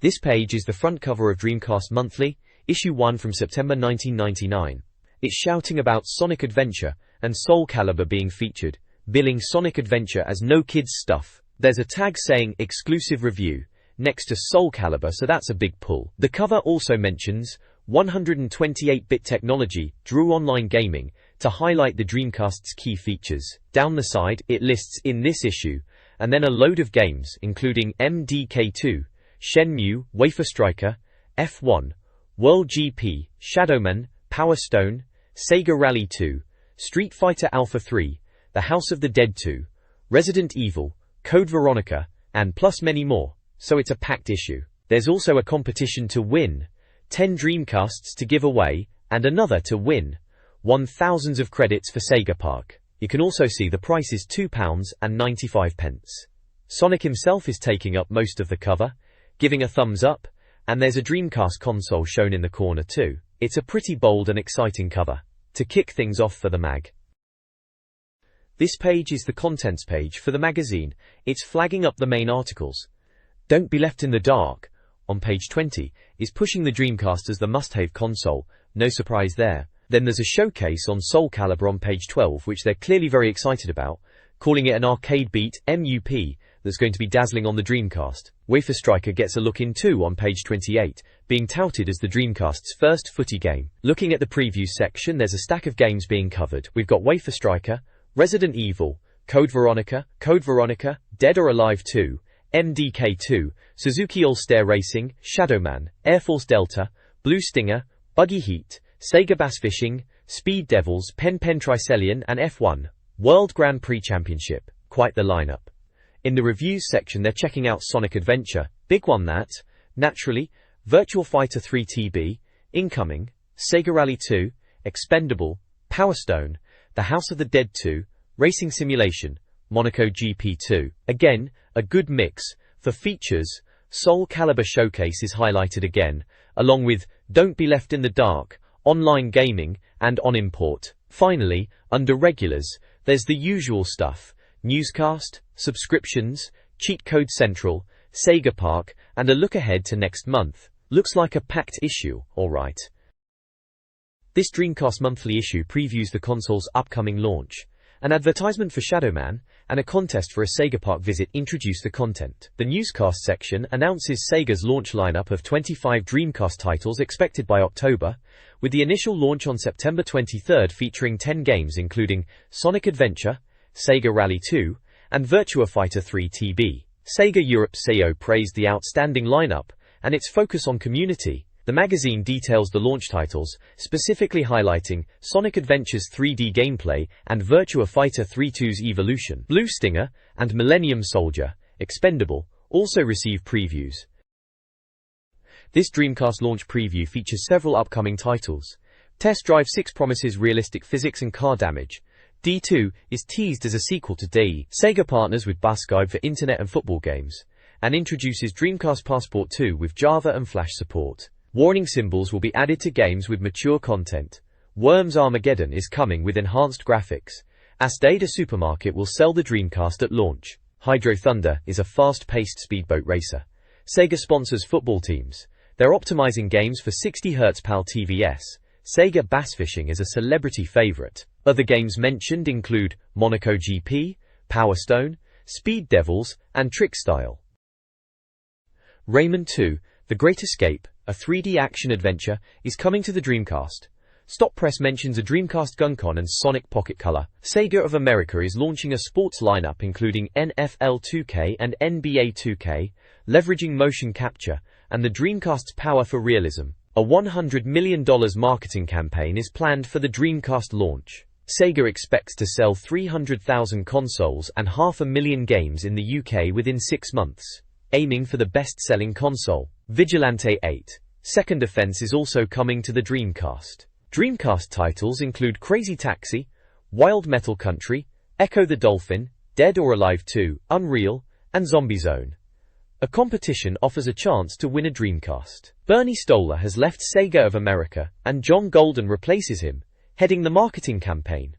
This page is the front cover of Dreamcast Monthly, issue 1 from September 1999. It's shouting about Sonic Adventure and SoulCalibur being featured, billing Sonic Adventure as no kids stuff. There's a tag saying exclusive review next to SoulCalibur, so that's a big pull. The cover also mentions 128-bit technology drew online gaming to highlight the Dreamcast's key features. Down the side, it lists in this issue, and then a load of games, including MDK2, Shenmue, Wafer Striker, F1, World GP, Shadowman, Power Stone, Sega Rally 2, Street Fighter Alpha 3, The House of the Dead 2, Resident Evil, Code Veronica, and plus many more, so it's a packed issue. There's also a competition to win, 10 Dreamcasts to give away, and another to win, 1,000 of credits for Sega Park. You can also see the price is £2.95. Sonic himself is taking up most of the cover, giving a thumbs up, and there's a Dreamcast console shown in the corner too. It's a pretty bold and exciting cover to kick things off for the mag. This page is the contents page for the magazine. It's flagging up the main articles. Don't Be Left in the Dark, on page 20, is pushing the Dreamcast as the must-have console, no surprise there. Then there's a showcase on SoulCalibur on page 12, which they're clearly very excited about, calling it an arcade beat, MUP, that's going to be dazzling on the Dreamcast. Wafer Striker gets a look in too on page 28, being touted as the Dreamcast's first footy game. Looking at the preview section, there's a stack of games being covered. We've got Wafer Striker, Resident Evil, Code Veronica, Dead or Alive 2, MDK2, Suzuki All-Star Racing, Shadowman, Air Force Delta, Blue Stinger, Buggy Heat, Sega Bass Fishing, Speed Devils, Pen Tricelian, and F1, World Grand Prix Championship. Quite the lineup. In the reviews section, they're checking out Sonic Adventure, big one that, naturally, Virtua Fighter 3 TB, Incoming, Sega Rally 2, Expendable, Power Stone, The House of the Dead 2, Racing Simulation, Monaco GP2. Again, a good mix. For features, SoulCalibur Showcase is highlighted again, along with Don't Be Left in the Dark, Online Gaming, and On Import. Finally, under regulars, there's the usual stuff: newscast, subscriptions, Cheat Code Central, Sega Park, and a look ahead to next month. Looks like a packed issue, alright. This Dreamcast Monthly issue previews the console's upcoming launch. An advertisement for Shadowman and a contest for a Sega Park visit introduce the content. The newscast section announces Sega's launch lineup of 25 Dreamcast titles expected by October, with the initial launch on September 23rd featuring 10 games including Sonic Adventure, Sega Rally 2, and Virtua Fighter 3 TB. Sega Europe's CEO praised the outstanding lineup and its focus on community. The magazine details the launch titles, specifically highlighting Sonic Adventure's 3D gameplay and Virtua Fighter 3's evolution. Blue Stinger and Millennium Soldier, Expendable, also receive previews. This Dreamcast launch preview features several upcoming titles. Test Drive 6 promises realistic physics and car damage. D2 is teased as a sequel to DE. Sega partners with Bus Guide for internet and football games, and introduces Dreamcast Passport 2 with Java and Flash support. Warning symbols will be added to games with mature content. Worms Armageddon is coming with enhanced graphics. Asdada Supermarket will sell the Dreamcast at launch. Hydro Thunder is a fast-paced speedboat racer. Sega sponsors football teams. They're optimizing games for 60Hz PAL TVS. Sega Bass Fishing is a celebrity favorite. Other games mentioned include Monaco GP, Power Stone, Speed Devils, and Trick Style. Rayman 2, The Great Escape, a 3D action adventure, is coming to the Dreamcast. Stop Press mentions a Dreamcast GunCon and Sonic Pocket Color. Sega of America is launching a sports lineup including NFL 2K and NBA 2K, leveraging motion capture and the Dreamcast's power for realism. A $100 million marketing campaign is planned for the Dreamcast launch. Sega expects to sell 300,000 consoles and 500,000 games in the UK within 6 months, aiming for the best-selling console. Vigilante 8, Second Offense is also coming to the Dreamcast. Dreamcast titles include Crazy Taxi, Wild Metal Country, Echo the Dolphin, Dead or Alive 2, Unreal, and Zombie Zone. A competition offers a chance to win a Dreamcast. Bernie Stolar has left Sega of America, and John Golden replaces him, heading the marketing campaign.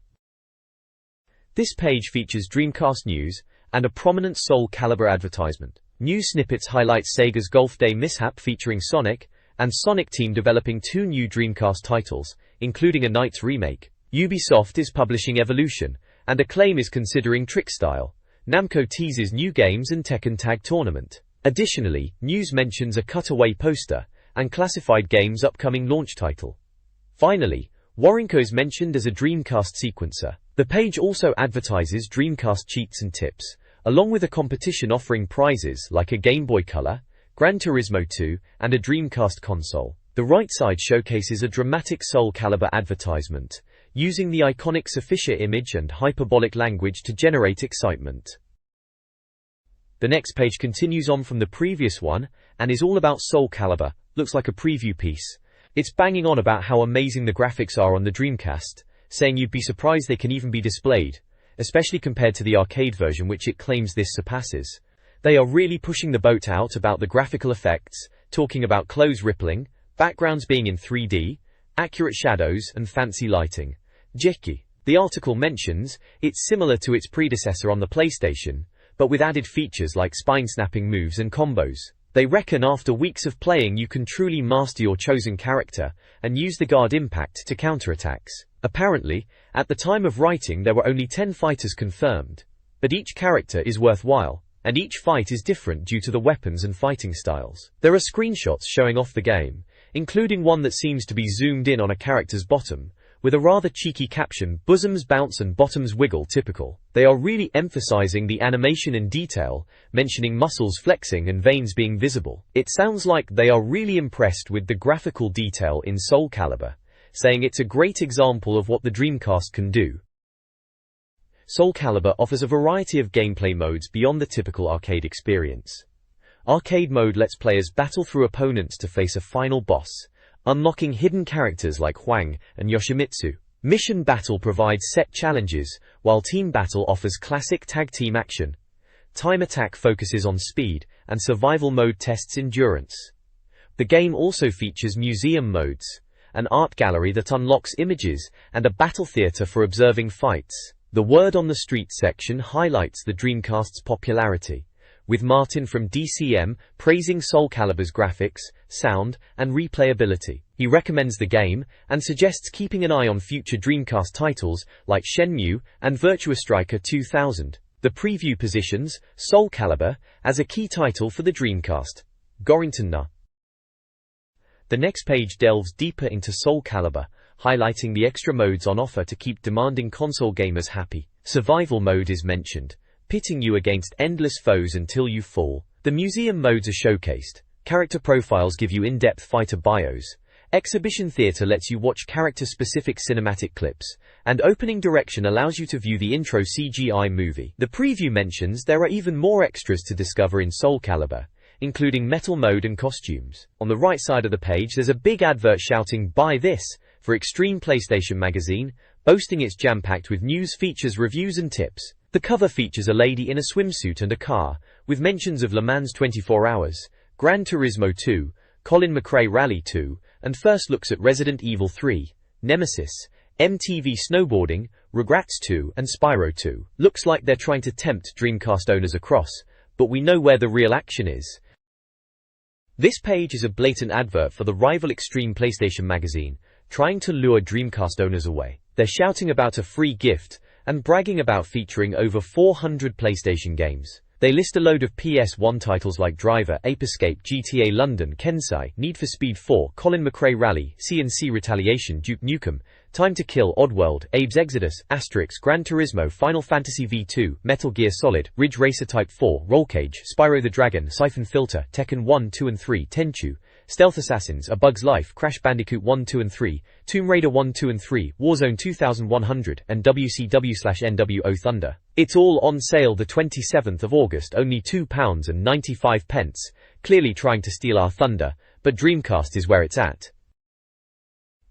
This page features Dreamcast news and a prominent SoulCalibur advertisement. News snippets highlight Sega's Golf Day mishap featuring Sonic, and Sonic Team developing 2 new Dreamcast titles, including a Knights remake. Ubisoft is publishing Evolution, and Acclaim is considering Trickstyle. Namco teases new games and Tekken Tag Tournament. Additionally, news mentions a cutaway poster, and classified games' upcoming launch title. Finally, Warrenco is mentioned as a Dreamcast sequencer. The page also advertises Dreamcast cheats and tips, along with a competition offering prizes like a Game Boy Color, Gran Turismo 2, and a Dreamcast console. The right side showcases a dramatic SoulCalibur advertisement, using the iconic Sophicia image and hyperbolic language to generate excitement. The next page continues on from the previous one, and is all about SoulCalibur. Looks like a preview piece. It's banging on about how amazing the graphics are on the Dreamcast, saying you'd be surprised they can even be displayed, especially compared to the arcade version which it claims this surpasses. They are really pushing the boat out about the graphical effects, talking about clothes rippling, backgrounds being in 3D, accurate shadows and fancy lighting. Jiki. The article mentions, it's similar to its predecessor on the PlayStation, but with added features like spine-snapping moves and combos. They reckon after weeks of playing you can truly master your chosen character, and use the guard impact to counterattacks. Apparently, at the time of writing there were only 10 fighters confirmed. But each character is worthwhile, and each fight is different due to the weapons and fighting styles. There are screenshots showing off the game, including one that seems to be zoomed in on a character's bottom, with a rather cheeky caption, "Bosoms bounce and bottoms wiggle typical." They are really emphasizing the animation and detail, mentioning muscles flexing and veins being visible. It sounds like they are really impressed with the graphical detail in SoulCalibur, saying it's a great example of what the Dreamcast can do. SoulCalibur offers a variety of gameplay modes beyond the typical arcade experience. Arcade mode lets players battle through opponents to face a final boss, unlocking hidden characters like Huang and Yoshimitsu. Mission Battle provides set challenges, while Team Battle offers classic tag team action. Time Attack focuses on speed, and Survival Mode tests endurance. The game also features museum modes, an art gallery that unlocks images, and a battle theater for observing fights. The Word on the Street section highlights the Dreamcast's popularity, with Martin from DCM praising SoulCalibur's graphics, sound, and replayability. He recommends the game, and suggests keeping an eye on future Dreamcast titles like Shenmue and Virtua Striker 2000. The preview positions SoulCalibur as a key title for the Dreamcast. Gorrington Na. The next page delves deeper into SoulCalibur, highlighting the extra modes on offer to keep demanding console gamers happy. Survival mode is mentioned, pitting you against endless foes until you fall. The museum modes are showcased. Character profiles give you in-depth fighter bios. Exhibition theater lets you watch character-specific cinematic clips, and opening direction allows you to view the intro CGI movie. The preview mentions there are even more extras to discover in SoulCalibur, including metal mode and costumes. On the right side of the page there's a big advert shouting "Buy this" for Extreme PlayStation magazine, boasting it's jam-packed with news, features, reviews and tips. The cover features a lady in a swimsuit and a car, with mentions of Le Mans 24 Hours, Gran Turismo 2, Colin McRae Rally 2, and first looks at Resident Evil 3, Nemesis, MTV Snowboarding, Regrets 2 and Spyro 2. Looks like they're trying to tempt Dreamcast owners across, but we know where the real action is. This page is a blatant advert for the rival Extreme PlayStation magazine, trying to lure Dreamcast owners away. They're shouting about a free gift, and bragging about featuring over 400 PlayStation games. They list a load of PS1 titles like Driver, Ape Escape, GTA London, Kensai, Need for Speed 4, Colin McRae Rally, CNC Retaliation, Duke Nukem, Time to Kill, Oddworld, Abe's Exodus, Asterix, Gran Turismo, Final Fantasy V2, Metal Gear Solid, Ridge Racer Type 4, Roll Cage, Spyro the Dragon, Siphon Filter, Tekken 1, 2 and 3, Tenchu, Stealth Assassins, A Bug's Life, Crash Bandicoot 1, 2 and 3, Tomb Raider 1, 2 and 3, Warzone 2100, and WCW/NWO Thunder. It's all on sale the 27th of August, only £2.95, clearly trying to steal our thunder, but Dreamcast is where it's at.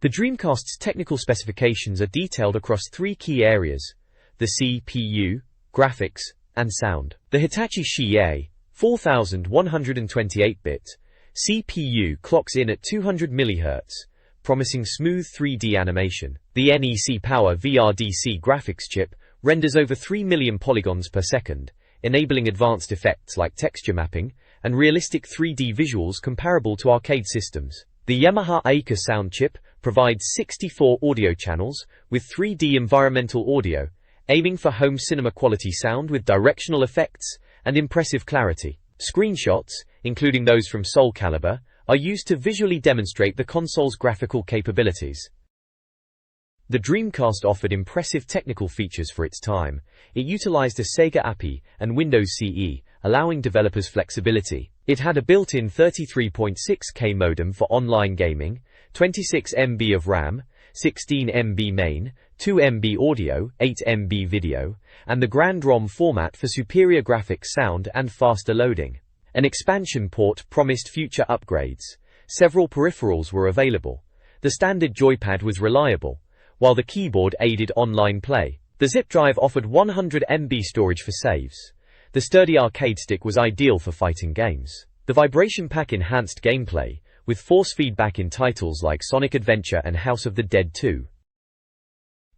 The Dreamcast's technical specifications are detailed across 3 key areas: the CPU, graphics, and sound. The Hitachi Shi-E 4128-bit CPU clocks in at 200 MHz, promising smooth 3D animation. The NEC Power VRDC graphics chip renders over 3 million polygons per second, enabling advanced effects like texture mapping and realistic 3D visuals comparable to arcade systems. The Yamaha Aika sound chip provides 64 audio channels with 3D environmental audio, aiming for home cinema quality sound with directional effects and impressive clarity. Screenshots, including those from SoulCalibur, are used to visually demonstrate the console's graphical capabilities. The Dreamcast offered impressive technical features for its time. It utilized a Sega API and Windows CE, allowing developers flexibility. It had a built-in 33.6K modem for online gaming, 26 MB of RAM, 16 MB main, 2 MB audio, 8 MB video, and the Grand ROM format for superior graphics, sound, and faster loading. An expansion port promised future upgrades. Several peripherals were available. The standard joypad was reliable, while the keyboard aided online play. The zip drive offered 100 MB storage for saves. The sturdy arcade stick was ideal for fighting games. The vibration pack enhanced gameplay, with force feedback in titles like Sonic Adventure and House of the Dead 2.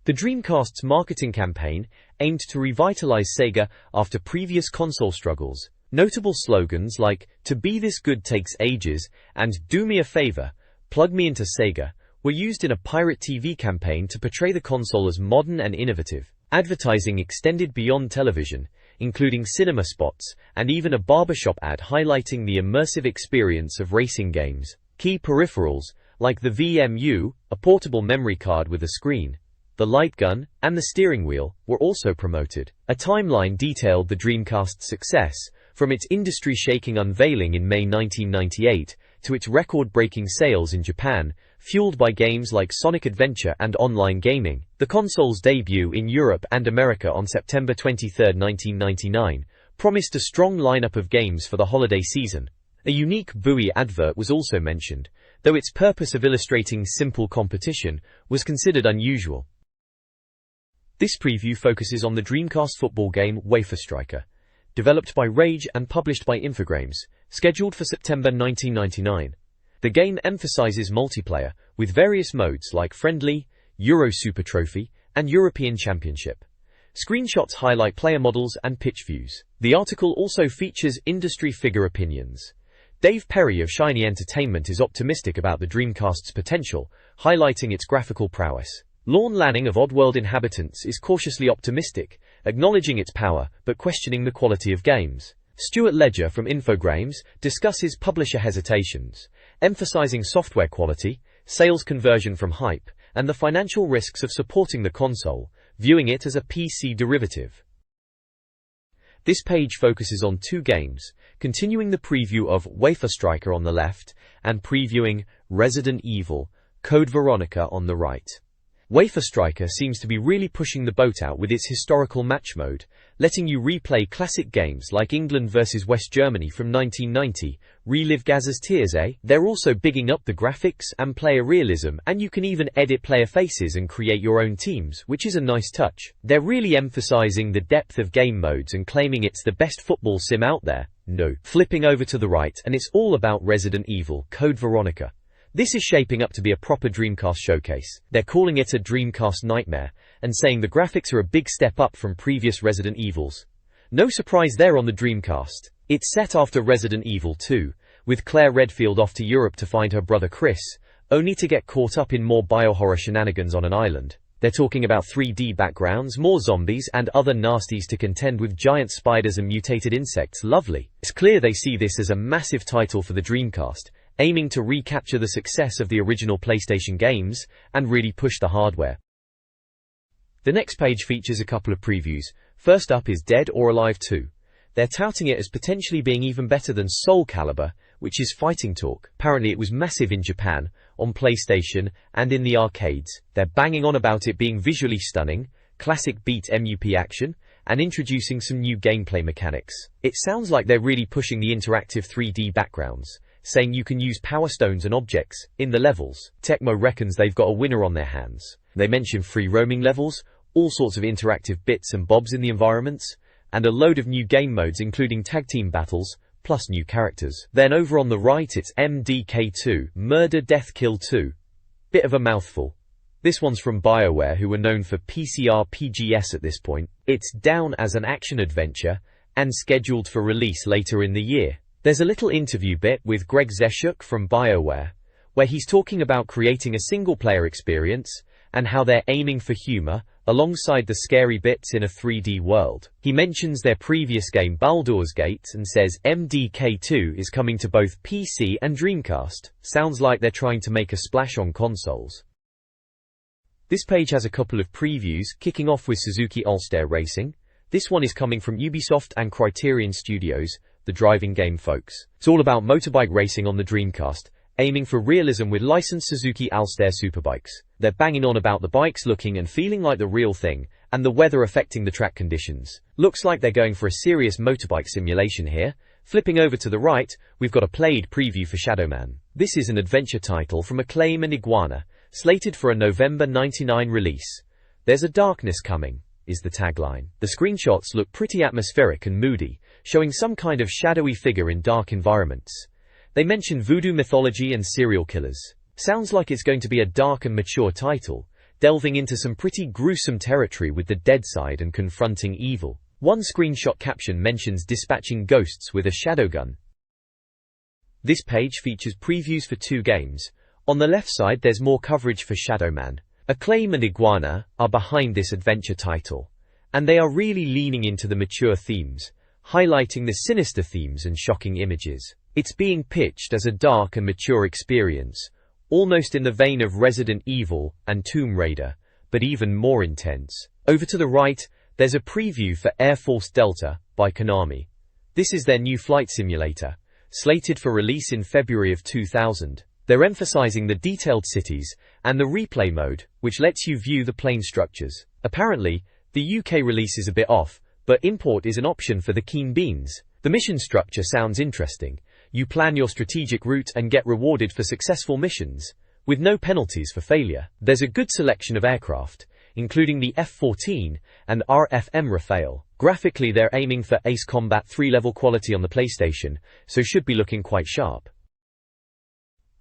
The Dreamcast's marketing campaign aimed to revitalize Sega after previous console struggles. Notable slogans like, "To be this good takes ages," and "Do me a favor, plug me into Sega," were used in a pirate TV campaign to portray the console as modern and innovative. Advertising extended beyond television, including cinema spots and even a barbershop ad highlighting the immersive experience of racing games. Key peripherals, like the VMU, a portable memory card with a screen, the light gun, and the steering wheel, were also promoted. A timeline detailed the Dreamcast's success, from its industry-shaking unveiling in May 1998 to its record-breaking sales in Japan, fueled by games like Sonic Adventure and online gaming. The console's debut in Europe and America on September 23, 1999, promised a strong lineup of games for the holiday season. A unique buoy advert was also mentioned, though its purpose of illustrating simple competition was considered unusual. This preview focuses on the Dreamcast football game Wafer Striker, developed by Rage and published by Infogrames, scheduled for September 1999. The game emphasizes multiplayer, with various modes like Friendly, Euro Super Trophy, and European Championship. Screenshots highlight player models and pitch views. The article also features industry figure opinions. Dave Perry of Shiny Entertainment is optimistic about the Dreamcast's potential, highlighting its graphical prowess. Lorne Lanning of Oddworld Inhabitants is cautiously optimistic, acknowledging its power but questioning the quality of games. Stuart Ledger from Infogrames discusses publisher hesitations, emphasizing software quality, sales conversion from hype, and the financial risks of supporting the console, viewing it as a PC derivative. This page focuses on two games, continuing the preview of Wafer Striker on the left and previewing Resident Evil: Code Veronica on the right. Wafer Striker seems to be really pushing the boat out with its historical match mode, letting you replay classic games like England vs West Germany from 1990, relive Gaza's Tears, eh? They're also bigging up the graphics and player realism, and you can even edit player faces and create your own teams, which is a nice touch. They're really emphasizing the depth of game modes and claiming it's the best football sim out there. No. Flipping over to the right, and it's all about Resident Evil: Code Veronica. This is shaping up to be a proper Dreamcast showcase. They're calling it a Dreamcast nightmare, and saying the graphics are a big step up from previous Resident Evils. No surprise there on the Dreamcast. It's set after Resident Evil 2, with Claire Redfield off to Europe to find her brother Chris, only to get caught up in more biohorror shenanigans on an island. They're talking about 3D backgrounds, more zombies, and other nasties to contend with giant spiders and mutated insects. Lovely. It's clear they see this as a massive title for the Dreamcast, aiming to recapture the success of the original PlayStation games and really push the hardware. The next page features a couple of previews. First up is Dead or Alive 2. They're touting it as potentially being even better than SoulCalibur, which is fighting talk. Apparently it was massive in Japan, on PlayStation, and in the arcades. They're banging on about it being visually stunning, classic beat MUP action, and introducing some new gameplay mechanics. It sounds like they're really pushing the interactive 3D backgrounds, saying you can use power stones and objects in the levels. Tecmo reckons they've got a winner on their hands. They mention free roaming levels, all sorts of interactive bits and bobs in the environments, and a load of new game modes including tag team battles, plus new characters. Then over on the right it's MDK2, Murder Death Kill 2. Bit of a mouthful. This one's from BioWare, who were known for PC RPGs at this point. It's down as an action-adventure, and scheduled for release later in the year. There's a little interview bit with Greg Zeshuk from BioWare, where he's talking about creating a single-player experience and how they're aiming for humor alongside the scary bits in a 3D world. He mentions their previous game Baldur's Gate and says MDK2 is coming to both PC and Dreamcast. Sounds like they're trying to make a splash on consoles. This page has a couple of previews, kicking off with Suzuki All-Star Racing. This one is coming from Ubisoft and Criterion Studios, the driving game folks. It's all about motorbike racing on the Dreamcast, aiming for realism with licensed Suzuki All-Star superbikes. They're banging on about the bikes looking and feeling like the real thing, and the weather affecting the track conditions. Looks like they're going for a serious motorbike simulation here. Flipping over to the right, we've got a played preview for Shadowman. This is an adventure title from Acclaim and Iguana, slated for a November '99 release. There's a darkness coming, is the tagline. The screenshots look pretty atmospheric and moody, showing some kind of shadowy figure in dark environments. They mention voodoo mythology and serial killers. Sounds like it's going to be a dark and mature title, delving into some pretty gruesome territory with the dead side and confronting evil. One screenshot caption mentions dispatching ghosts with a shadow gun. This page features previews for 2 games. On the left side there's more coverage for Shadowman. Acclaim and Iguana are behind this adventure title, and they are really leaning into the mature themes, highlighting the sinister themes and shocking images. It's being pitched as a dark and mature experience, almost in the vein of Resident Evil and Tomb Raider, but even more intense. Over to the right, there's a preview for Air Force Delta by Konami. This is their new flight simulator, slated for release in February of 2000. They're emphasizing the detailed cities and the replay mode, which lets you view the plane structures. Apparently, the UK release is a bit off, but import is an option for the keen beans. The mission structure sounds interesting. You plan your strategic route and get rewarded for successful missions, with no penalties for failure. There's a good selection of aircraft, including the F-14 and RFM Rafale. Graphically, they're aiming for Ace Combat 3 level quality on the PlayStation, so should be looking quite sharp.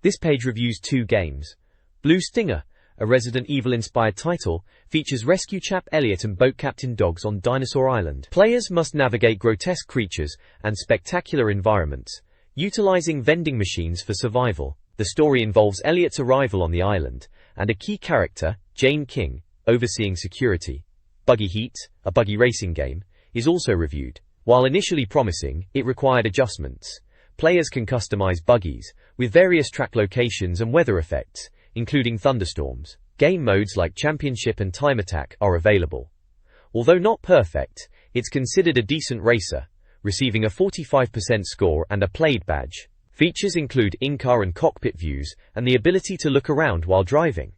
This page reviews 2 games. Blue Stinger, a Resident Evil-inspired title, features rescue chap Elliot and boat captain Dogs on Dinosaur Island. Players must navigate grotesque creatures and spectacular environments, utilizing vending machines for survival. The story involves Elliot's arrival on the island, and a key character, Jane King, overseeing security. Buggy Heat, a buggy racing game, is also reviewed. While initially promising, it required adjustments. Players can customize buggies, with various track locations and weather effects, including thunderstorms. Game modes like Championship and Time Attack are available. Although not perfect, it's considered a decent racer, receiving a 45% score and a played badge. Features include in-car and cockpit views and the ability to look around while driving.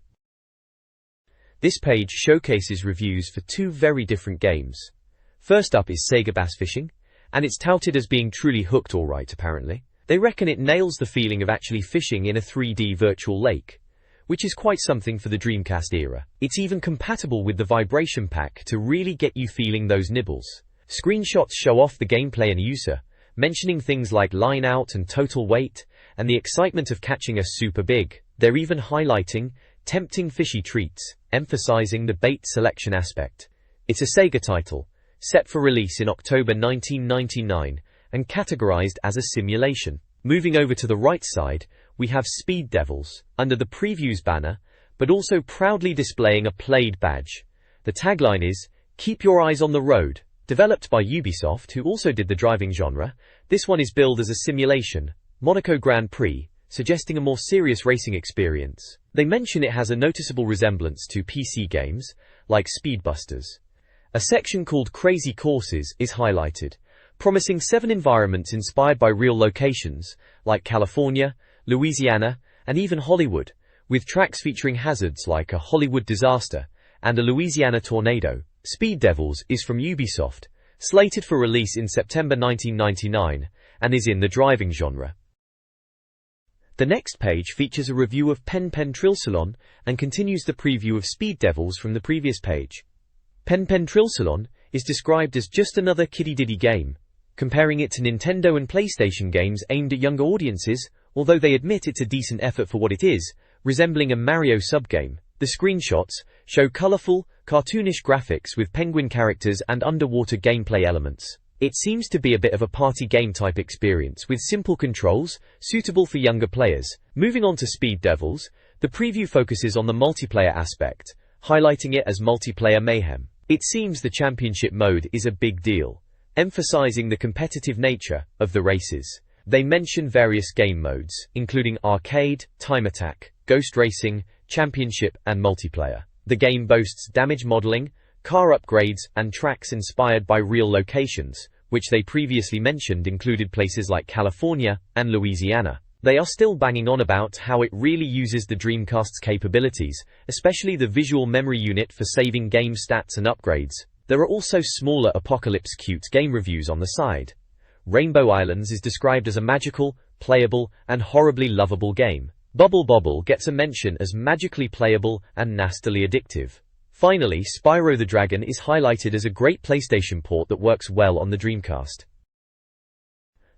This page showcases reviews for 2 very different games. First up is Sega Bass Fishing, and it's touted as being truly hooked alright apparently. They reckon it nails the feeling of actually fishing in a 3D virtual lake, which is quite something for the Dreamcast era. It's even compatible with the vibration pack to really get you feeling those nibbles. Screenshots show off the gameplay and user, mentioning things like line out and total weight, and the excitement of catching a super big. They're even highlighting tempting fishy treats, emphasizing the bait selection aspect. It's a Sega title, set for release in October 1999, and categorized as a simulation. Moving over to the right side, we have Speed Devils, under the previews banner, but also proudly displaying a played badge. The tagline is, "Keep your eyes on the road." Developed by Ubisoft, who also did the driving genre, this one is billed as a simulation, Monaco Grand Prix, suggesting a more serious racing experience. They mention it has a noticeable resemblance to PC games, like Speedbusters. A section called Crazy Courses is highlighted, promising 7 environments inspired by real locations, like California, Louisiana, and even Hollywood, with tracks featuring hazards like a Hollywood disaster and a Louisiana tornado. Speed Devils is from Ubisoft, slated for release in September 1999, and is in the driving genre. The next page features a review of Pen Pen Trill Salon and continues the preview of Speed Devils from the previous page. Pen Pen Trill Salon is described as just another kiddie-diddy game, comparing it to Nintendo and PlayStation games aimed at younger audiences, although they admit it's a decent effort for what it is, resembling a Mario subgame. The screenshots show colorful, cartoonish graphics with penguin characters and underwater gameplay elements. It seems to be a bit of a party game type experience with simple controls, suitable for younger players. Moving on to Speed Devils, the preview focuses on the multiplayer aspect, highlighting it as multiplayer mayhem. It seems the championship mode is a big deal, emphasizing the competitive nature of the races. They mention various game modes, including arcade, time attack, ghost racing, championship, and multiplayer. The game boasts damage modeling, car upgrades, and tracks inspired by real locations, which they previously mentioned included places like California and Louisiana. They are still banging on about how it really uses the Dreamcast's capabilities, especially the visual memory unit for saving game stats and upgrades. There are also smaller Apocalypse cute game reviews on the side. Rainbow Islands is described as a magical, playable, and horribly lovable game. Bubble Bobble gets a mention as magically playable and nastily addictive. Finally, Spyro the Dragon is highlighted as a great PlayStation port that works well on the Dreamcast.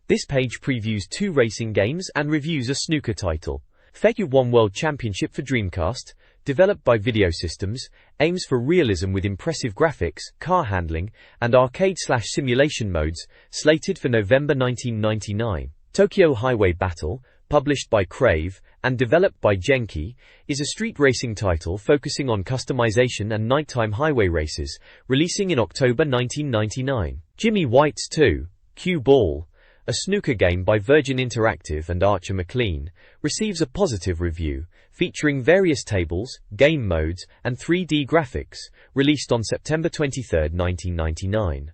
This page previews 2 racing games and reviews a snooker title. Fegu 1 World Championship for Dreamcast, developed by Video Systems, aims for realism with impressive graphics, car handling, and arcade/simulation modes, slated for November 1999. Tokyo Highway Battle, published by Crave, and developed by Genki, is a street racing title focusing on customization and nighttime highway races, releasing in October 1999. Jimmy White's 2, Cue Ball, a snooker game by Virgin Interactive and Archer McLean, receives a positive review, featuring various tables, game modes, and 3D graphics, released on September 23, 1999.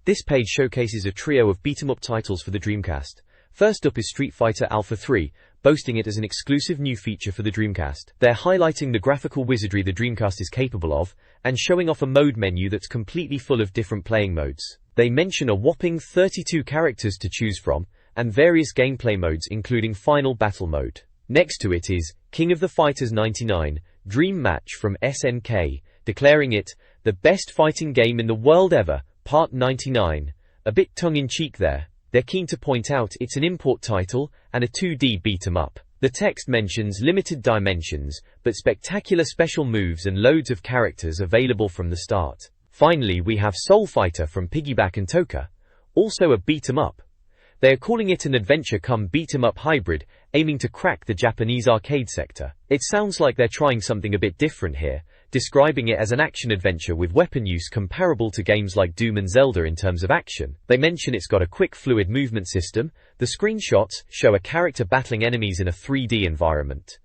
This page showcases a trio of beat-em-up titles for the Dreamcast. First up is Street Fighter Alpha 3, boasting it as an exclusive new feature for the Dreamcast. They're highlighting the graphical wizardry the Dreamcast is capable of, and showing off a mode menu that's completely full of different playing modes. They mention a whopping 32 characters to choose from, and various gameplay modes including Final Battle Mode. Next to it is King of the Fighters 99, Dream Match from SNK, declaring it the best fighting game in the world ever, Part 99. A bit tongue-in-cheek there. They're keen to point out it's an import title and a 2D beat-em-up. The text mentions limited dimensions, but spectacular special moves and loads of characters available from the start. Finally, we have Soul Fighter from Piggyback and Toka, also a beat-em-up. They are calling it an adventure-cum beat-em-up hybrid, aiming to crack the Japanese arcade sector. It sounds like they're trying something a bit different here, describing it as an action-adventure with weapon use comparable to games like Doom and Zelda in terms of action. They mention it's got a quick fluid movement system. The screenshots show a character battling enemies in a 3D environment.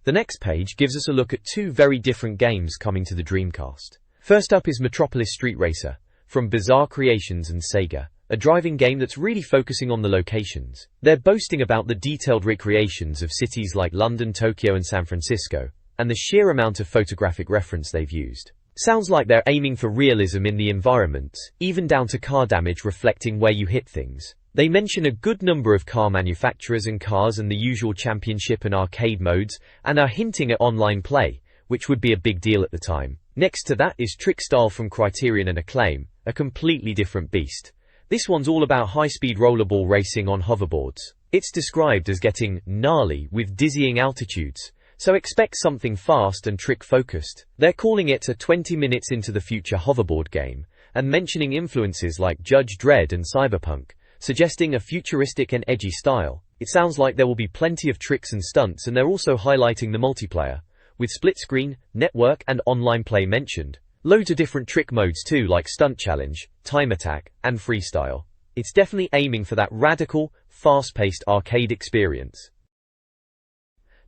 The next page gives us a look at 2 very different games coming to the Dreamcast. First up is Metropolis Street Racer, from Bizarre Creations and Sega, a driving game that's really focusing on the locations. They're boasting about the detailed recreations of cities like London, Tokyo, and San Francisco, and the sheer amount of photographic reference they've used. Sounds like they're aiming for realism in the environment, even down to car damage reflecting where you hit things. They mention a good number of car manufacturers and cars and the usual championship and arcade modes, and are hinting at online play, which would be a big deal at the time. Next to that is Trickstyle from Criterion and Acclaim, a completely different beast. This one's all about high-speed rollerball racing on hoverboards. It's described as getting gnarly with dizzying altitudes, so expect something fast and trick-focused. They're calling it a 20 minutes into the future hoverboard game, and mentioning influences like Judge Dredd and Cyberpunk, suggesting a futuristic and edgy style. It sounds like there will be plenty of tricks and stunts, and they're also highlighting the multiplayer, with split screen, network, and online play mentioned. Loads of different trick modes too, like Stunt Challenge, Time Attack, and Freestyle. It's definitely aiming for that radical, fast-paced arcade experience.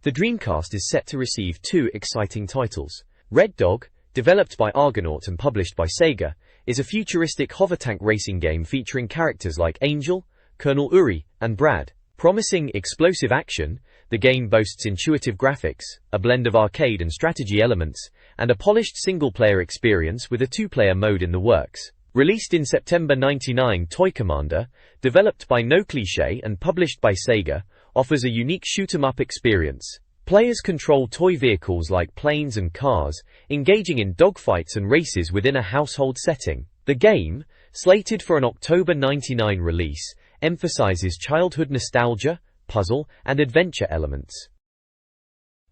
The Dreamcast is set to receive 2 exciting titles. Red Dog, developed by Argonaut and published by Sega, is a futuristic hover tank racing game featuring characters like Angel, Colonel Uri, and Brad. Promising explosive action, the game boasts intuitive graphics, a blend of arcade and strategy elements, and a polished single-player experience with a 2-player mode in the works. Released in September 1999, Toy Commander, developed by No Cliché and published by Sega, offers a unique shoot-'em-up experience. Players control toy vehicles like planes and cars, engaging in dogfights and races within a household setting. The game, slated for an October 1999 release, emphasizes childhood nostalgia, puzzle, and adventure elements.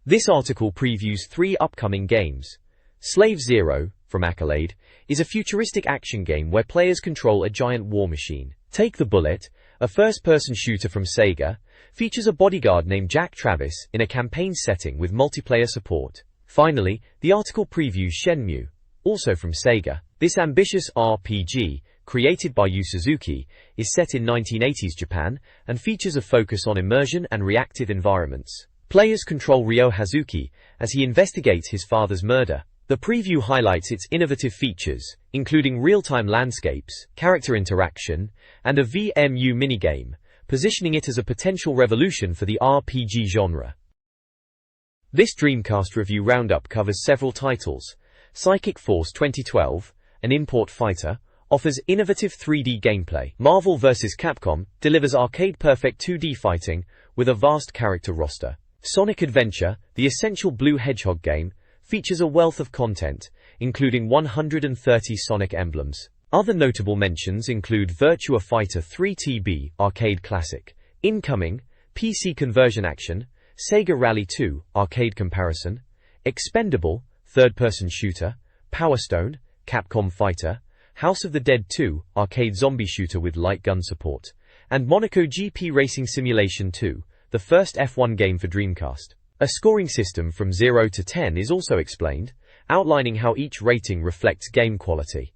This article previews 3 upcoming games. Slave Zero, from Accolade, is a futuristic action game where players control a giant war machine. Take the Bullet, a first-person shooter from Sega, features a bodyguard named Jack Travis in a campaign setting with multiplayer support. Finally, the article previews Shenmue, also from Sega. This ambitious RPG, created by Yu Suzuki, is set in 1980s Japan and features a focus on immersion and reactive environments. Players control Ryo Hazuki as he investigates his father's murder. The preview highlights its innovative features, including real-time landscapes, character interaction, and a VMU minigame, positioning it as a potential revolution for the RPG genre. This Dreamcast review roundup covers several titles. Psychic Force 2012, an import fighter, offers innovative 3D gameplay. Marvel vs. Capcom delivers arcade-perfect 2D fighting with a vast character roster. Sonic Adventure, the essential Blue Hedgehog game, features a wealth of content, including 130 Sonic emblems. Other notable mentions include Virtua Fighter 3 TB arcade classic, Incoming, PC conversion action, Sega Rally 2 arcade comparison, Expendable, third-person shooter, Power Stone, Capcom Fighter, House of the Dead 2 arcade zombie shooter with light gun support, and Monaco GP Racing Simulation 2, the first F1 game for Dreamcast. A scoring system from 0 to 10 is also explained, outlining how each rating reflects game quality.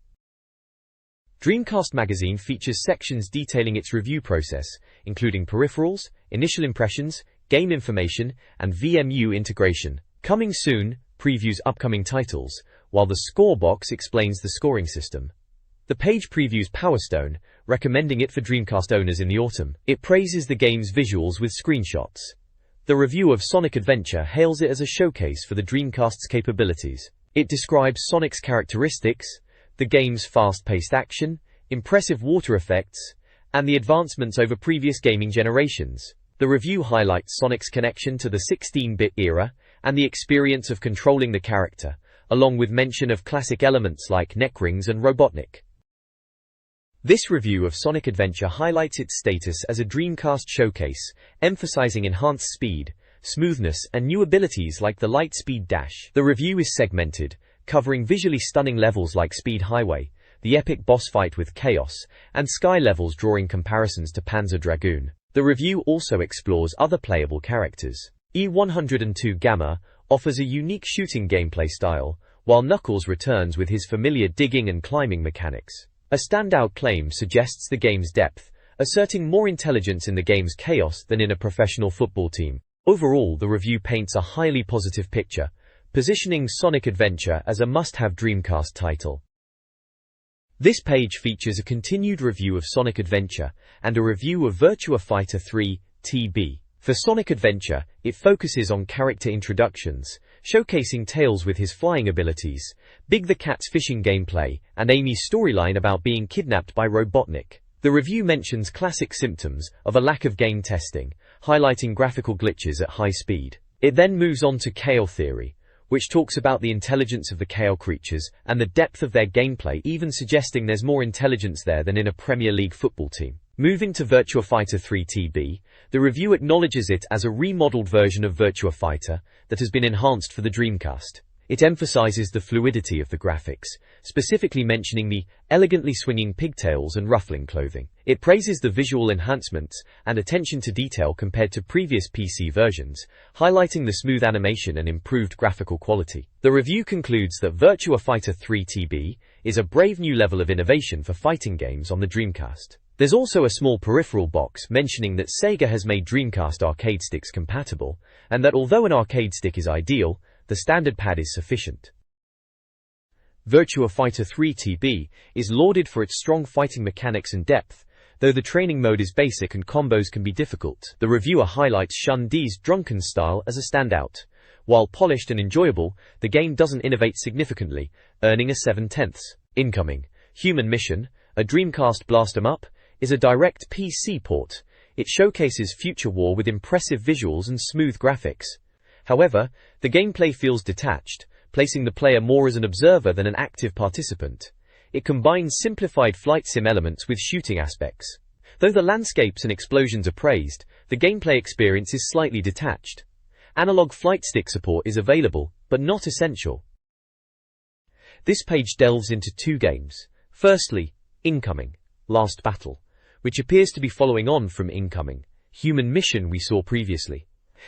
Dreamcast magazine features sections detailing its review process, including peripherals, initial impressions, game information, and VMU integration. Coming Soon previews upcoming titles, while the score box explains the scoring system. The page previews Power Stone, recommending it for Dreamcast owners in the autumn. It praises the game's visuals with screenshots. The review of Sonic Adventure hails it as a showcase for the Dreamcast's capabilities. It describes Sonic's characteristics, the game's fast-paced action, impressive water effects, and the advancements over previous gaming generations. The review highlights Sonic's connection to the 16-bit era and the experience of controlling the character, along with mention of classic elements like neck rings and Robotnik. This review of Sonic Adventure highlights its status as a Dreamcast showcase, emphasizing enhanced speed, smoothness, and new abilities like the Light Speed Dash. The review is segmented, covering visually stunning levels like Speed Highway, the epic boss fight with Chaos, and sky levels drawing comparisons to Panzer Dragoon. The review also explores other playable characters. E102 Gamma offers a unique shooting gameplay style, while Knuckles returns with his familiar digging and climbing mechanics. A standout claim suggests the game's depth, asserting more intelligence in the game's chaos than in a professional football team. Overall, the review paints a highly positive picture, positioning Sonic Adventure as a must-have Dreamcast title. This page features a continued review of Sonic Adventure and a review of Virtua Fighter 3 TB. For Sonic Adventure, it focuses on character introductions, showcasing Tails with his flying abilities, Big the Cat's fishing gameplay, and Amy's storyline about being kidnapped by Robotnik. The review mentions classic symptoms of a lack of game testing, highlighting graphical glitches at high speed. It then moves on to Chaos Theory, which talks about the intelligence of the Chaos creatures and the depth of their gameplay, even suggesting there's more intelligence there than in a Premier League football team. Moving to Virtua Fighter 3 TB, the review acknowledges it as a remodeled version of Virtua Fighter that has been enhanced for the Dreamcast. It emphasizes the fluidity of the graphics, specifically mentioning the elegantly swinging pigtails and ruffling clothing. It praises the visual enhancements and attention to detail compared to previous PC versions, highlighting the smooth animation and improved graphical quality. The review concludes that Virtua Fighter 3 TB is a brave new level of innovation for fighting games on the Dreamcast. There's also a small peripheral box mentioning that Sega has made Dreamcast arcade sticks compatible, and that although an arcade stick is ideal, the standard pad is sufficient. Virtua Fighter 3 TB is lauded for its strong fighting mechanics and depth, though the training mode is basic and combos can be difficult. The reviewer highlights Shun-Di's drunken style as a standout. While polished and enjoyable, the game doesn't innovate significantly, earning a 7/10. Incoming, Human Mission, a Dreamcast blast 'em up, is a direct PC port. It showcases Future War with impressive visuals and smooth graphics. However, the gameplay feels detached, placing the player more as an observer than an active participant. It combines simplified flight sim elements with shooting aspects. Though the landscapes and explosions are praised, the gameplay experience is slightly detached. Analog flight stick support is available, but not essential. This page delves into two games. Firstly, Incoming, Last Battle, which appears to be following on from Incoming, Human Mission we saw previously.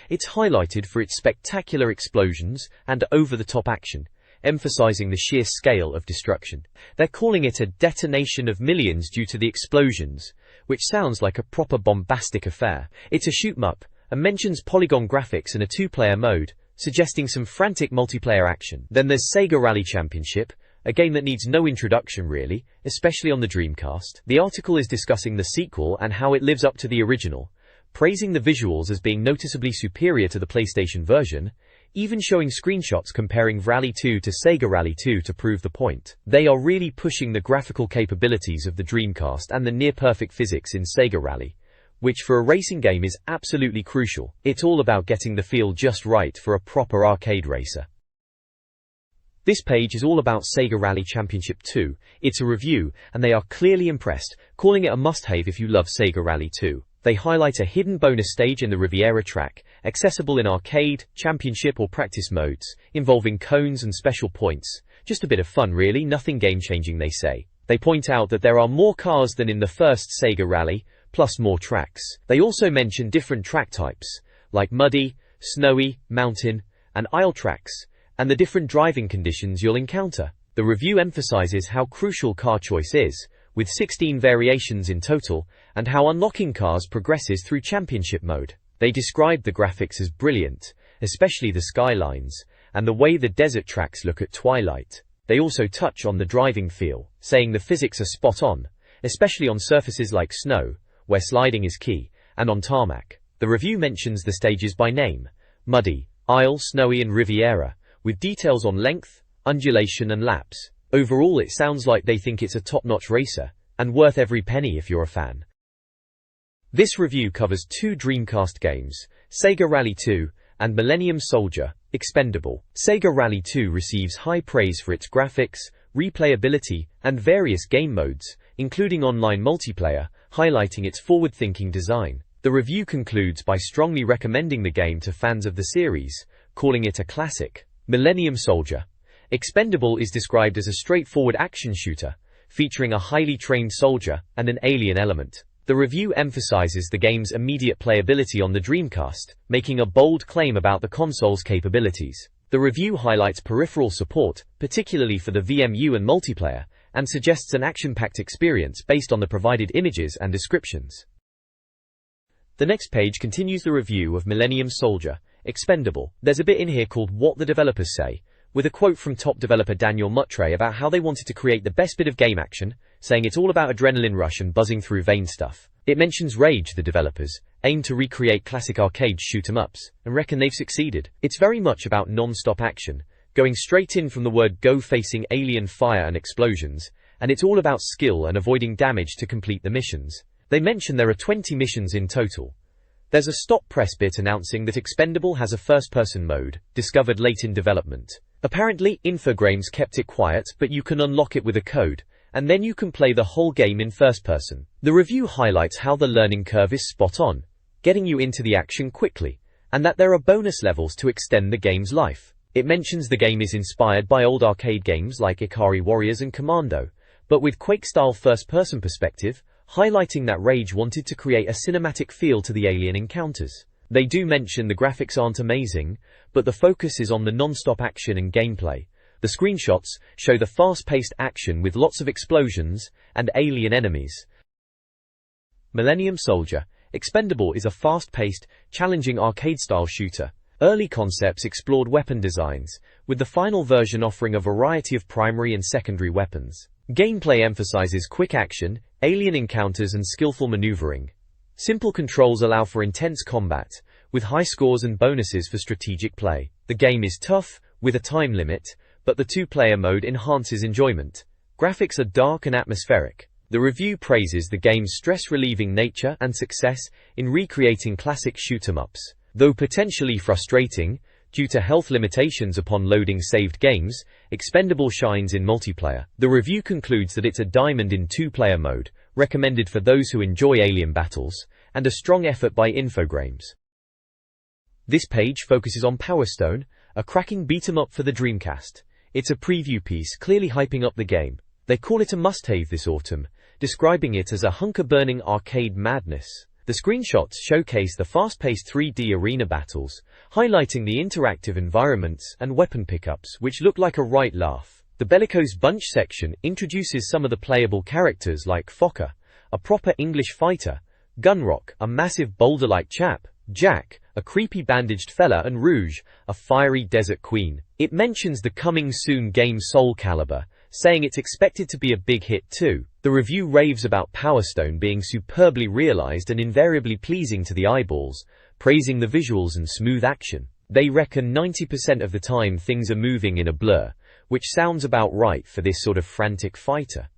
It's highlighted for its spectacular explosions and over-the-top action, emphasizing the sheer scale of destruction. They're calling it a detonation of millions due to the explosions, which sounds like a proper bombastic affair. It's a shoot-'em-up, and mentions polygon graphics and a two-player mode, suggesting some frantic multiplayer action. Then there's Sega Rally Championship, a game that needs no introduction really, especially on the Dreamcast. The article is discussing the sequel and how it lives up to the original, praising the visuals as being noticeably superior to the PlayStation version, even showing screenshots comparing Rally 2 to Sega Rally 2 to prove the point. They are really pushing the graphical capabilities of the Dreamcast and the near-perfect physics in Sega Rally, which for a racing game is absolutely crucial. It's all about getting the feel just right for a proper arcade racer. This page is all about Sega Rally Championship 2. It's a review, and they are clearly impressed, calling it a must-have if you love Sega Rally 2. They highlight a hidden bonus stage in the Riviera track, accessible in arcade, championship or practice modes, involving cones and special points. Just a bit of fun really, nothing game-changing they say. They point out that there are more cars than in the first Sega Rally, plus more tracks. They also mention different track types, like muddy, snowy, mountain, and aisle tracks, and the different driving conditions you'll encounter. The review emphasizes how crucial car choice is, with 16 variations in total, and how unlocking cars progresses through championship mode. They described the graphics as brilliant, especially the skylines, and the way the desert tracks look at twilight. They also touch on the driving feel, saying the physics are spot on, especially on surfaces like snow, where sliding is key, and on tarmac. The review mentions the stages by name: muddy, aisle, snowy and Riviera, with details on length, undulation and laps. Overall it sounds like they think it's a top-notch racer, and worth every penny if you're a fan. This review covers two Dreamcast games, Sega Rally 2 and Millennium Soldier, Expendable. Sega Rally 2 receives high praise for its graphics, replayability, and various game modes, including online multiplayer, highlighting its forward-thinking design. The review concludes by strongly recommending the game to fans of the series, calling it a classic. Millennium Soldier, Expendable is described as a straightforward action shooter, featuring a highly trained soldier and an alien element. The review emphasizes the game's immediate playability on the Dreamcast, making a bold claim about the console's capabilities. The review highlights peripheral support, particularly for the VMU and multiplayer, and suggests an action-packed experience based on the provided images and descriptions. The next page continues the review of Millennium Soldier, Expendable. There's a bit in here called What the Developers Say, with a quote from top developer Daniel Mutre about how they wanted to create the best bit of game action, saying it's all about adrenaline rush and buzzing through vein stuff. It mentions Rage, the developers, aim to recreate classic arcade shoot-'em-ups, and reckon they've succeeded. It's very much about non-stop action, going straight in from the word go, facing alien fire and explosions, and it's all about skill and avoiding damage to complete the missions. They mention there are 20 missions in total. There's a stop press bit announcing that Expendable has a first-person mode, discovered late in development. Apparently, Infogrames kept it quiet, but you can unlock it with a code, and then you can play the whole game in first person. The review highlights how the learning curve is spot on, getting you into the action quickly, and that there are bonus levels to extend the game's life. It mentions the game is inspired by old arcade games like Ikari Warriors and Commando, but with Quake-style first-person perspective, highlighting that Rage wanted to create a cinematic feel to the alien encounters. They do mention the graphics aren't amazing, but the focus is on the non-stop action and gameplay. The screenshots show the fast-paced action with lots of explosions and alien enemies. Millennium Soldier, Expendable is a fast-paced, challenging arcade-style shooter. Early concepts explored weapon designs, with the final version offering a variety of primary and secondary weapons. Gameplay emphasizes quick action, alien encounters and skillful maneuvering. Simple controls allow for intense combat, with high scores and bonuses for strategic play. The game is tough, with a time limit, but the two-player mode enhances enjoyment. Graphics are dark and atmospheric. The review praises the game's stress-relieving nature and success in recreating classic shoot-'em-ups. Though potentially frustrating, due to health limitations upon loading saved games, Expendable shines in multiplayer. The review concludes that it's a diamond in two-player mode, recommended for those who enjoy alien battles, and a strong effort by Infogrames. This page focuses on Power Stone, a cracking beat-em-up for the Dreamcast. It's a preview piece clearly hyping up the game. They call it a must-have this autumn, describing it as a hunker-burning arcade madness. The screenshots showcase the fast-paced 3D arena battles, highlighting the interactive environments and weapon pickups which look like a right laugh. The bellicose bunch section introduces some of the playable characters like Fokker, a proper English fighter, Gunrock, a massive boulder-like chap, Jack, a creepy bandaged fella, and Rouge, a fiery desert queen. It mentions the coming soon game SoulCalibur, saying it's expected to be a big hit too. The review raves about Power Stone being superbly realized and invariably pleasing to the eyeballs, praising the visuals and smooth action. They reckon 90% of the time things are moving in a blur, which sounds about right for this sort of frantic fighter.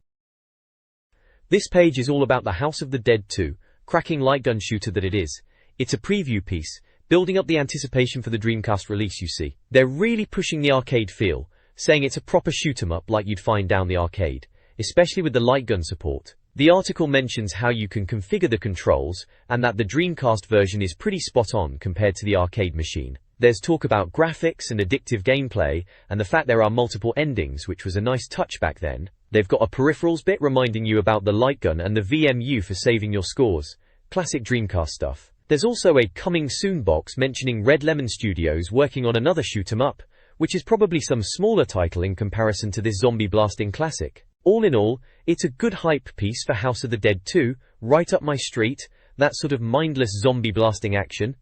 This page is all about the House of the Dead 2, cracking lightgun shooter that it is. It's a preview piece, building up the anticipation for the Dreamcast release. You see, they're really pushing the arcade feel, saying it's a proper shoot 'em up like you'd find down the arcade, especially with the lightgun support. The article mentions how you can configure the controls, and that the Dreamcast version is pretty spot on compared to the arcade machine. There's talk about graphics and addictive gameplay, and the fact there are multiple endings, which was a nice touch back then. They've got a peripherals bit reminding you about the lightgun and the VMU for saving your scores. Classic Dreamcast stuff. There's also a coming soon box mentioning Red Lemon Studios working on another shoot 'em up, which is probably some smaller title in comparison to this zombie blasting classic. All in all, it's a good hype piece for House of the Dead 2, right up my street, that sort of mindless zombie blasting action.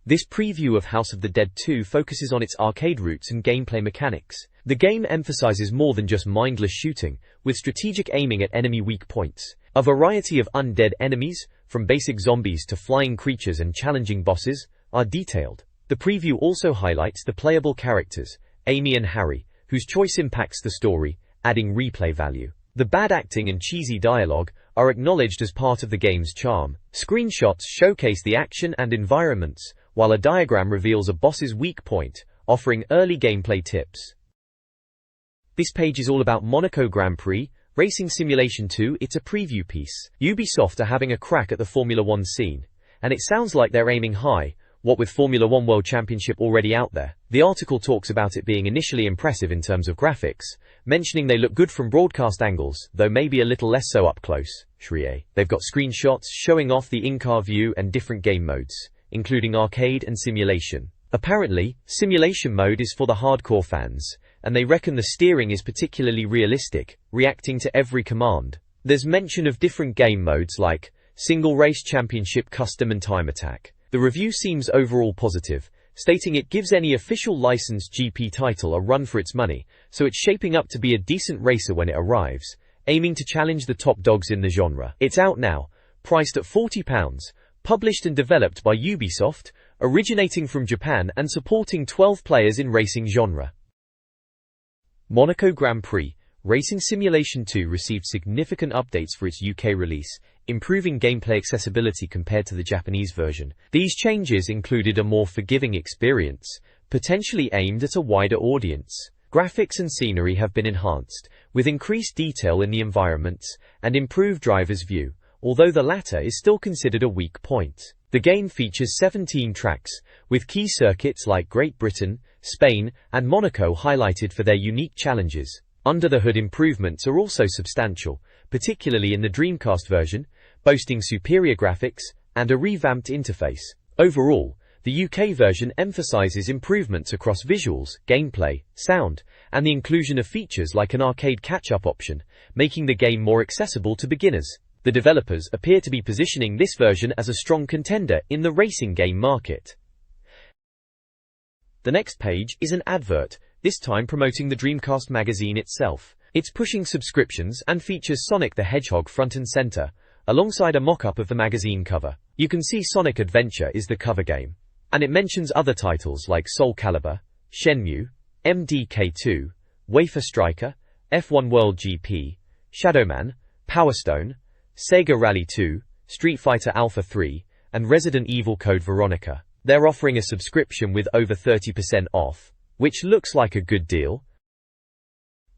This preview of House of the Dead 2 focuses on its arcade roots and gameplay mechanics. The game emphasizes more than just mindless shooting, with strategic aiming at enemy weak points. A variety of undead enemies, from basic zombies to flying creatures and challenging bosses, are detailed. The preview also highlights the playable characters, Amy and Harry, whose choice impacts the story, adding replay value. The bad acting and cheesy dialogue are acknowledged as part of the game's charm. Screenshots showcase the action and environments, while a diagram reveals a boss's weak point, offering early gameplay tips. This page is all about Monaco Grand Prix, Racing Simulation 2. It's a preview piece. Ubisoft are having a crack at the Formula 1 scene, and it sounds like they're aiming high, what with Formula 1 World Championship already out there. The article talks about it being initially impressive in terms of graphics, mentioning they look good from broadcast angles, though maybe a little less so up close. They've got screenshots showing off the in-car view and different game modes, including arcade and simulation. Apparently, simulation mode is for the hardcore fans, and they reckon the steering is particularly realistic, reacting to every command. There's mention of different game modes like Single Race Championship, Custom and Time Attack. The review seems overall positive, stating it gives any official licensed GP title a run for its money, so it's shaping up to be a decent racer when it arrives, aiming to challenge the top dogs in the genre. It's out now, priced at £40, published and developed by Ubisoft, originating from Japan and supporting 12 players in racing genre. Monaco Grand Prix, Racing Simulation 2 received significant updates for its UK release, improving gameplay accessibility compared to the Japanese version. These changes included a more forgiving experience, potentially aimed at a wider audience. Graphics and scenery have been enhanced, with increased detail in the environments, and improved driver's view, although the latter is still considered a weak point. The game features 17 tracks, with key circuits like Great Britain, Spain, and Monaco highlighted for their unique challenges. Under-the-hood improvements are also substantial, particularly in the Dreamcast version, boasting superior graphics and a revamped interface. Overall, the UK version emphasizes improvements across visuals, gameplay, sound, and the inclusion of features like an arcade catch-up option, making the game more accessible to beginners. The developers appear to be positioning this version as a strong contender in the racing game market. The next page is an advert, this time promoting the Dreamcast magazine itself. It's pushing subscriptions and features Sonic the Hedgehog front and center, alongside a mock-up of the magazine cover. You can see Sonic Adventure is the cover game, and it mentions other titles like SoulCalibur, Shenmue, MDK2, Wafer Striker, F1 World GP, Shadowman, Power Stone, Sega Rally 2, Street Fighter Alpha 3, and Resident Evil Code Veronica. They're offering a subscription with over 30% off, which looks like a good deal.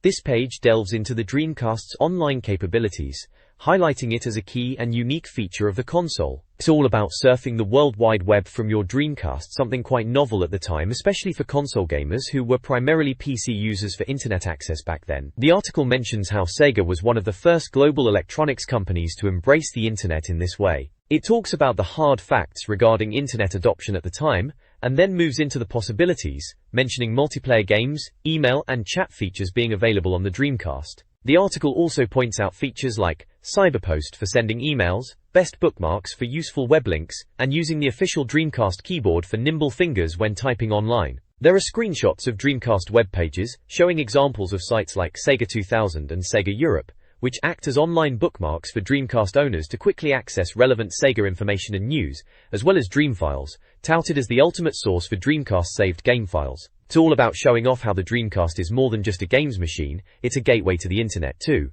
This page delves into the Dreamcast's online capabilities, highlighting it as a key and unique feature of the console. It's all about surfing the World Wide Web from your Dreamcast, something quite novel at the time, especially for console gamers who were primarily PC users for internet access back then. The article mentions how Sega was one of the first global electronics companies to embrace the internet in this way. It talks about the hard facts regarding internet adoption at the time, and then moves into the possibilities, mentioning multiplayer games, email and chat features being available on the Dreamcast. The article also points out features like Cyberpost for sending emails, best bookmarks for useful web links, and using the official Dreamcast keyboard for nimble fingers when typing online. There are screenshots of Dreamcast web pages showing examples of sites like Sega 2000 and Sega Europe, which act as online bookmarks for Dreamcast owners to quickly access relevant Sega information and news, as well as Dreamfiles, touted as the ultimate source for Dreamcast-saved game files. It's all about showing off how the Dreamcast is more than just a games machine, it's a gateway to the internet too.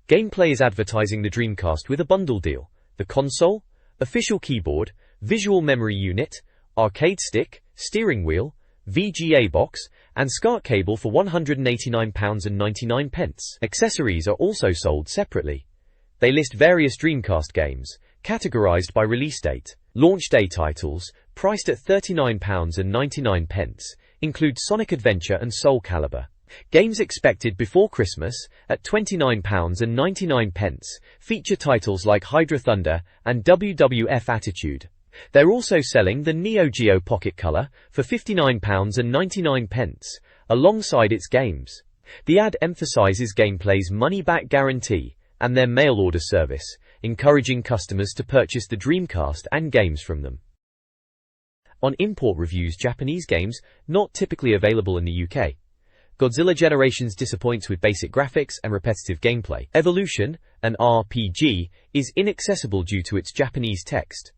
Gameplay is advertising the Dreamcast with a bundle deal: the console, official keyboard, visual memory unit, arcade stick, steering wheel, VGA box, and SCART cable for £189.99. Accessories are also sold separately. They list various Dreamcast games, categorized by release date. Launch day titles, priced at £39.99, include Sonic Adventure and SoulCalibur. Games expected before Christmas, at £29.99, feature titles like Hydra Thunder and WWF Attitude. They're also selling the Neo Geo Pocket Color for £59.99, alongside its games. The ad emphasizes gameplay's money-back guarantee and their mail-order service, encouraging customers to purchase the Dreamcast and games from them. On import reviews, Japanese games not typically available in the UK. Godzilla Generations disappoints with basic graphics and repetitive gameplay. Evolution, an RPG, is inaccessible due to its Japanese text.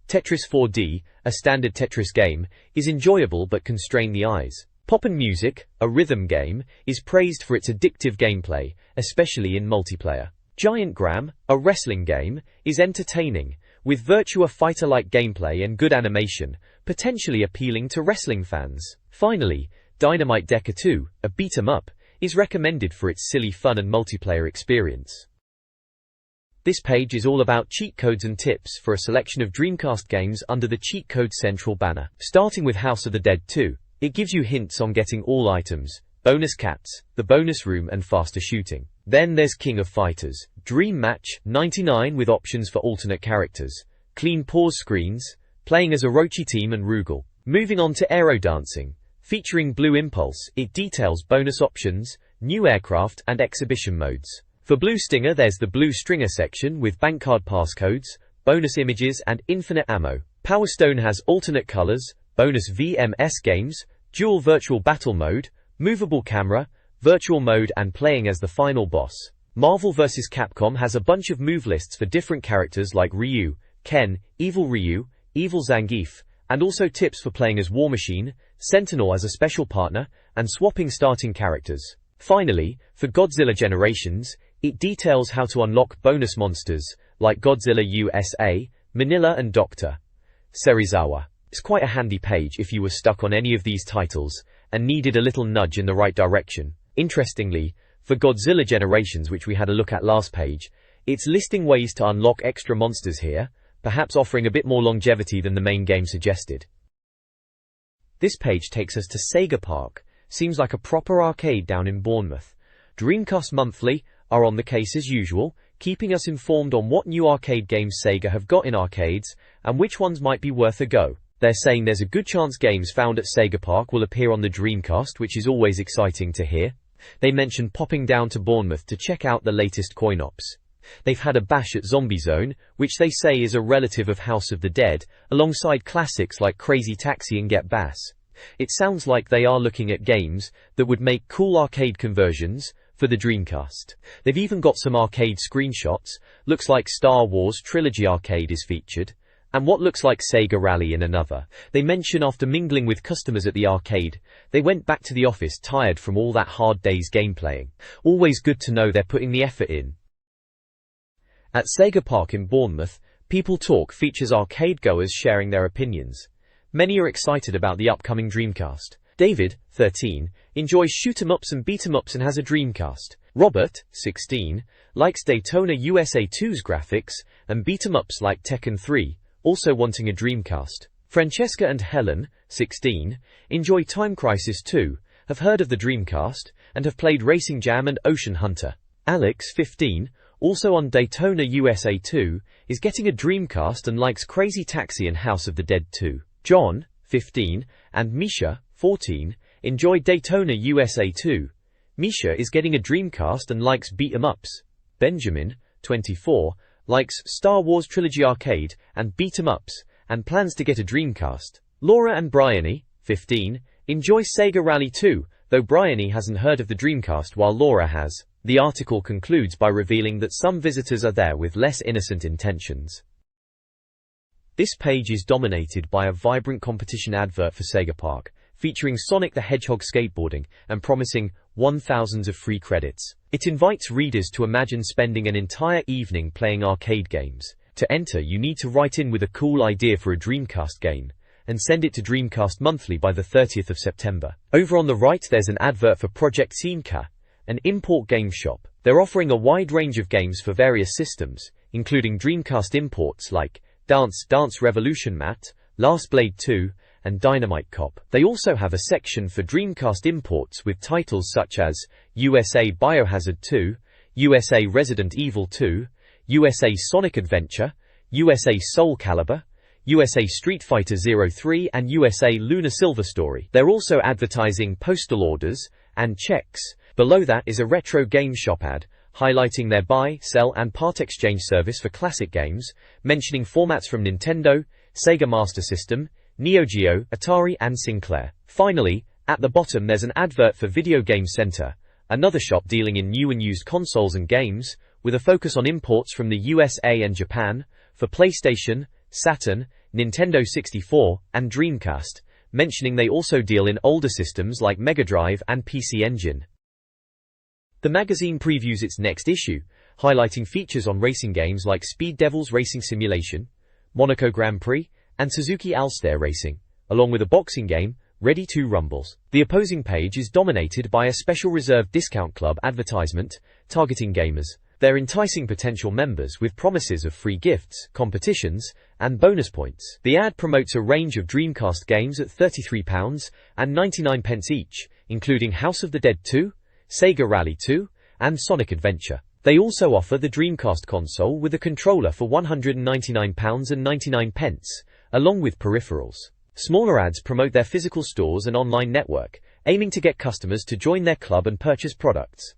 Tetris 4D, a standard Tetris game, is enjoyable but constrain the eyes. Poppin' Music, a rhythm game, is praised for its addictive gameplay, especially in multiplayer. Giant Gram, a wrestling game, is entertaining, with Virtua Fighter-like gameplay and good animation, potentially appealing to wrestling fans. Finally, Dynamite Decker 2, a beat-em-up, is recommended for its silly fun and multiplayer experience. This page is all about cheat codes and tips for a selection of Dreamcast games under the Cheat Code Central banner. Starting with House of the Dead 2, it gives you hints on getting all items, bonus caps, the bonus room and faster shooting. Then there's King of Fighters, Dream Match 99 with options for alternate characters, clean pause screens, playing as Orochi Team and Rugal. Moving on to Aero Dancing, featuring Blue Impulse, it details bonus options, new aircraft and exhibition modes. For Blue Stinger there's the Blue Stringer section with bankcard passcodes, bonus images and infinite ammo. Power Stone has alternate colors, bonus VMS games, dual virtual battle mode, movable camera, virtual mode and playing as the final boss. Marvel vs. Capcom has a bunch of move lists for different characters like Ryu, Ken, Evil Zangief, and also tips for playing as War Machine, Sentinel as a special partner, and swapping starting characters. Finally, for Godzilla Generations, it details how to unlock bonus monsters, like Godzilla USA, Manila and Dr. Serizawa. It's quite a handy page if you were stuck on any of these titles, and needed a little nudge in the right direction. Interestingly, for Godzilla Generations, which we had a look at last page, it's listing ways to unlock extra monsters here, perhaps offering a bit more longevity than the main game suggested. This page takes us to Sega Park. Seems like a proper arcade down in Bournemouth. Dreamcast Monthly are on the case as usual, keeping us informed on what new arcade games Sega have got in arcades, and which ones might be worth a go. They're saying there's a good chance games found at Sega Park will appear on the Dreamcast, which is always exciting to hear. They mention popping down to Bournemouth to check out the latest coin-ops. They've had a bash at Zombie Zone, which they say is a relative of House of the Dead, alongside classics like Crazy Taxi and Get Bass. It sounds like they are looking at games that would make cool arcade conversions for the Dreamcast. They've even got some arcade screenshots. Looks like Star Wars Trilogy Arcade is featured, and what looks like Sega Rally in another. They mention after mingling with customers at the arcade, they went back to the office tired from all that hard day's game playing. Always good to know they're putting the effort in. At Sega Park in Bournemouth, People Talk features arcade goers sharing their opinions. Many are excited about the upcoming Dreamcast. David, 13, enjoys shoot-em-ups and beat-em-ups and has a Dreamcast. Robert, 16, likes Daytona USA 2's graphics and beat-em-ups like Tekken 3, also wanting a Dreamcast. Francesca and Helen, 16, enjoy Time Crisis 2, have heard of the Dreamcast, and have played Racing Jam and Ocean Hunter. Alex, 15, also on Daytona USA 2, is getting a Dreamcast and likes Crazy Taxi and House of the Dead 2. John, 15, and Misha, 14, enjoy Daytona USA 2. Misha is getting a Dreamcast and likes beat-em-ups. Benjamin, 24, likes Star Wars Trilogy Arcade and beat-em-ups, and plans to get a Dreamcast. Laura and Bryony, 15, enjoy Sega Rally 2, though Bryony hasn't heard of the Dreamcast while Laura has. The article concludes by revealing that some visitors are there with less innocent intentions. This page is dominated by a vibrant competition advert for Sega Park, featuring Sonic the Hedgehog skateboarding and promising 1,000 of free credits. It invites readers to imagine spending an entire evening playing arcade games. To enter, you need to write in with a cool idea for a Dreamcast game, and send it to Dreamcast Monthly by the 30th of September. Over on the right there's an advert for Project Simca, an import game shop. They're offering a wide range of games for various systems, including Dreamcast imports like Dance Dance Revolution Mat, Last Blade 2, and Dynamite Cop. They also have a section for Dreamcast imports with titles such as USA Biohazard 2, USA Resident Evil 2, USA Sonic Adventure, USA SoulCalibur, USA Street Fighter 03 and USA Lunar Silver Story. They're also advertising postal orders and checks. Below that is a retro game shop ad, highlighting their buy, sell and part exchange service for classic games, mentioning formats from Nintendo, Sega Master System, Neo Geo, Atari and Sinclair. Finally, at the bottom there's an advert for Video Game Center, another shop dealing in new and used consoles and games, with a focus on imports from the USA and Japan, for PlayStation, Saturn, Nintendo 64, and Dreamcast, mentioning they also deal in older systems like Mega Drive and PC Engine. The magazine previews its next issue, highlighting features on racing games like Speed Devils Racing Simulation, Monaco Grand Prix, and Suzuki Alstar Racing, along with a boxing game, Ready 2 Rumbles. The opposing page is dominated by a special reserved discount club advertisement, targeting gamers. They're enticing potential members with promises of free gifts, competitions, and bonus points. The ad promotes a range of Dreamcast games at £33.99 each, including House of the Dead 2, Sega Rally 2, and Sonic Adventure. They also offer the Dreamcast console with a controller for £199.99, along with peripherals. Smaller ads promote their physical stores and online network, aiming to get customers to join their club and purchase products.